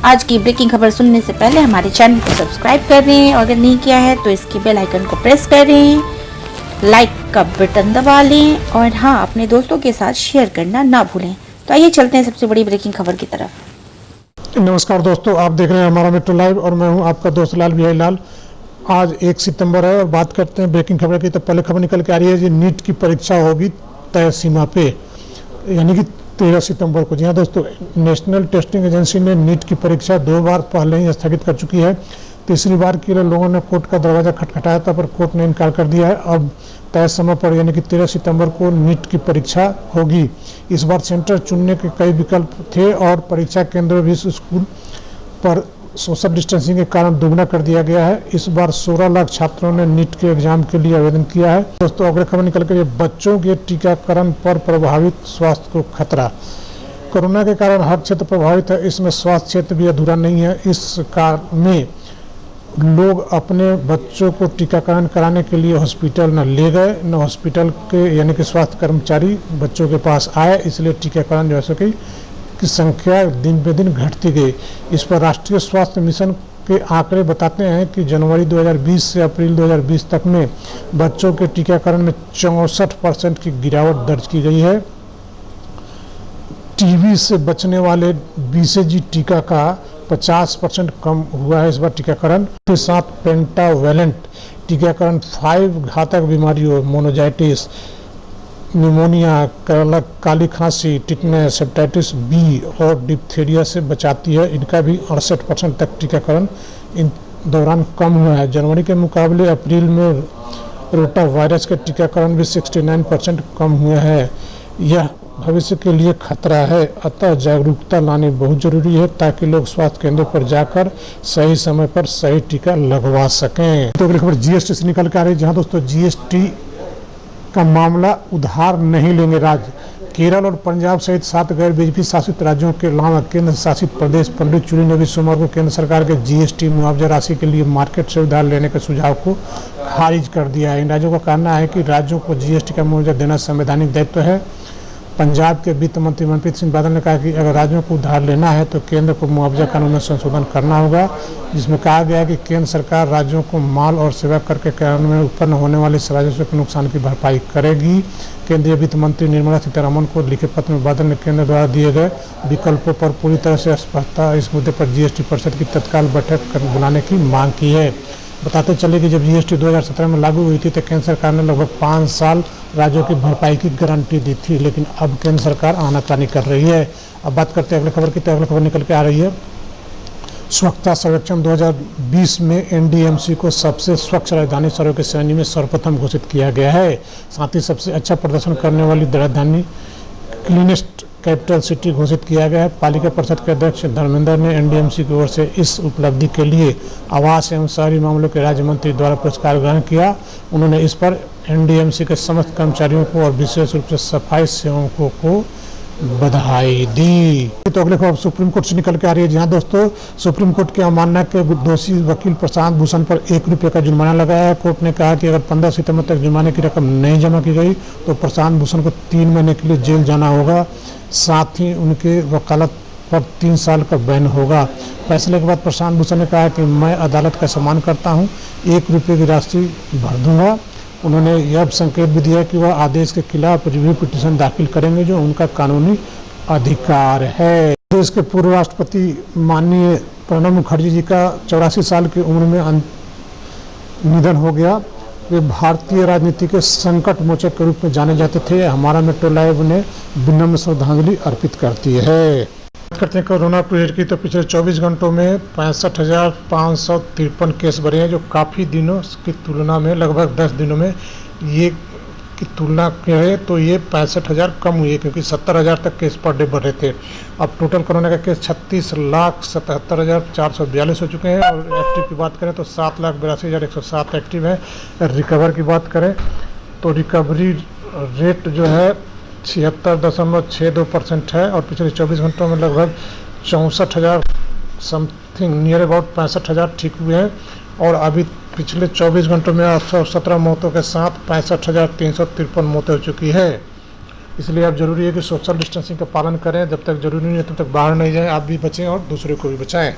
आज की ब्रेकिंग खबर सुनने से पहले हमारे चैनल को सब्सक्राइब कर दें और अगर नहीं किया है तो इसके बेल आइकन को प्रेस करें, लाइक का बटन दबा लें और हाँ, अपने दोस्तों के साथ शेयर करना ना भूलें। तो आइए चलते हैं सबसे बड़ी ब्रेकिंग खबर की तरफ। नमस्कार दोस्तों, आप देख रहे हैं हमारा मेट्रो लाइव और मैं हूं आपका दोस्त लाल बिहारी लाल। आज 1 सितंबर है और बात करते हैं ब्रेकिंग खबर की। तो पहले खबर निकल के आ रही है जी, नीट की परीक्षा होगी तय सीमा पे, यानी कि 13 सितंबर को। जी हाँ दोस्तों, नेशनल टेस्टिंग एजेंसी ने नीट की परीक्षा 2 बार पहले ही स्थगित कर चुकी है। तीसरी बार के लिए लोगों ने कोर्ट का दरवाजा खटखटाया था, पर कोर्ट ने इनकार कर दिया है। अब तय समय पर यानी कि 13 सितंबर को नीट की परीक्षा होगी। इस बार सेंटर चुनने के कई विकल्प थे और परीक्षा केंद्र भी स्कूल पर सोशल डिस्टेंसिंग के कारण दुगना कर दिया गया है। इस बार 16 लाख छात्रों ने नीट के एग्जाम के लिए आवेदन किया है। दोस्तों, अगली खबर निकल कर, बच्चों के टीकाकरण पर प्रभावित स्वास्थ्य को खतरा। कोरोना के कारण हर क्षेत्र प्रभावित है, इसमें स्वास्थ्य क्षेत्र भी अधूरा नहीं है। इस कारण में लोग अपने बच्चों को टीकाकरण कराने के लिए हॉस्पिटल न ले गए, न हॉस्पिटल के यानी कि स्वास्थ्य कर्मचारी बच्चों के पास आए, इसलिए टीकाकरण जो है की संख्या दिन पे दिन घटती गई। इस पर राष्ट्रीय स्वास्थ्य मिशन के आंकड़े बताते हैं कि जनवरी 2020 से अप्रैल 2020 तक में बच्चों के टीकाकरण में 64% की गिरावट दर्ज की गई है। टीबी से बचने वाले बीसीजी टीका का 50% कम हुआ है इस बार टीकाकरण के साथ। पेंटावेलेंट टीकाकरण 5 घातक बीमारियों मोनोजाइटिस, निमोनिया, काली खांसी, टिटनेस, हेपेटाइटिस बी और डिप्थीरिया से बचाती है। इनका भी 68% तक टीकाकरण इन दौरान कम हुआ है। जनवरी के मुकाबले अप्रैल में रोटा वायरस के टीकाकरण भी 69% कम हुआ है। यह भविष्य के लिए खतरा है, अतः जागरूकता लानी बहुत जरूरी है ताकि लोग स्वास्थ्य केंद्र पर जाकर सही समय पर सही टीका लगवा सकें। तो अगली खबर जीएसटी से निकल कर आ रही है। जहाँ दोस्तों जीएसटी का मामला उधार नहीं लेंगे राज्य। केरल और पंजाब सहित 7 गैर बीजेपी शासित राज्यों के अलावा केंद्र शासित प्रदेश पंडित चुनी ने भी सोमवार को केंद्र सरकार के जीएसटी मुआवजा राशि के लिए मार्केट से उधार लेने के सुझाव को खारिज कर दिया है। इन राज्यों का कहना है कि राज्यों को जीएसटी का मुआवजा देना संवैधानिक दायित्व है। पंजाब के वित्त मंत्री मनप्रीत सिंह बादल ने कहा कि अगर राज्यों को उधार लेना है तो केंद्र को मुआवजा कानून में संशोधन करना होगा, जिसमें कहा गया है कि केंद्र सरकार राज्यों को माल और सेवा कर के कारण में उत्पन्न होने वाले राजस्व के नुकसान की भरपाई करेगी। केंद्रीय वित्त मंत्री निर्मला सीतारमण को लिखे पत्र में बादल ने केंद्र द्वारा दिए गए विकल्पों पर पूरी तरह से स्पष्टता इस मुद्दे पर जीएसटी परिषद की तत्काल बैठक बुलाने की मांग की है। बताते चले कि जब जीएसटी 2017 में लागू हुई थी तो केंद्र सरकार ने लगभग 5 साल राज्यों की भरपाई की गारंटी दी थी, लेकिन अब केंद्र सरकार आनाकानी कर रही है। अब बात करते हैं अगली खबर की। तो अगली खबर निकल के आ रही है, स्वच्छता सर्वेक्षण 2020 में एनडीएमसी को सबसे स्वच्छ राजधानी शहरों की श्रेणी में सर्वप्रथम घोषित किया गया है। साथ ही सबसे अच्छा प्रदर्शन करने वाली राजधानी क्लीनेस्ट कैपिटल सिटी घोषित किया गया है। पालिका परिषद के अध्यक्ष धर्मेंद्र ने एनडीएमसी की ओर से इस उपलब्धि के लिए आवास एवं शहरी मामलों के राज्य मंत्री द्वारा पुरस्कार ग्रहण किया। उन्होंने इस पर एनडीएमसी के समस्त कर्मचारियों को और विशेष रूप से सफाई सेवकों को बधाई दी। तो अगले खबर सुप्रीम कोर्ट से निकल के आ रही है। जहां दोस्तों सुप्रीम कोर्ट की अवमानना के दोषी वकील प्रशांत भूषण पर 1 रुपये का जुर्माना लगाया है। कोर्ट ने कहा कि अगर 15 सितंबर तक जुर्माने की रकम नहीं जमा की गई तो प्रशांत भूषण को 3 महीने के लिए जेल जाना होगा। साथ ही उनके वकालत पर 3 साल का बैन होगा। फैसले के बाद प्रशांत भूषण ने कहा कि मैं अदालत का सम्मान करता हूँ, 1 रुपये की राशि भर दूंगा। उन्होंने यह संकेत भी दिया कि वह आदेश के खिलाफ रिव्यू पिटीशन दाखिल करेंगे, जो उनका कानूनी अधिकार है। देश के पूर्व राष्ट्रपति माननीय प्रणब मुखर्जी जी का 84 साल की उम्र में निधन हो गया। वे भारतीय राजनीति के संकट मोचक के रूप में जाने जाते थे। हमारा मेट्रो लाइव ने विनम्र श्रद्धांजलि अर्पित करती है। बात करते हैं कोरोना पीरियड की। तो पिछले 24 घंटों में 65,553 केस बढ़े हैं, जो काफ़ी दिनों की तुलना में लगभग 10 दिनों में ये की तुलना करें तो ये 65,000 कम हुई है, क्योंकि 70,000 तक केस पर डे बढ़ रहे थे। अब टोटल कोरोना का केस 36,77,442 हो चुके हैं और एक्टिव की बात करें तो 7,82,107 एक्टिव है। रिकवर की बात करें तो रिकवरी रेट जो है 76.62% है और पिछले 24 घंटों में लगभग 64,000 समथिंग नियर अबाउट 65,000 ठीक हुए हैं। और अभी पिछले 24 घंटों में 817 मौतों के साथ 65,353 मौतें हो चुकी है। इसलिए अब जरूरी है कि सोशल डिस्टेंसिंग का पालन करें, जब तक जरूरी नहीं है तब तक बाहर नहीं जाएं, आप भी बचें और दूसरे को भी बचाएं।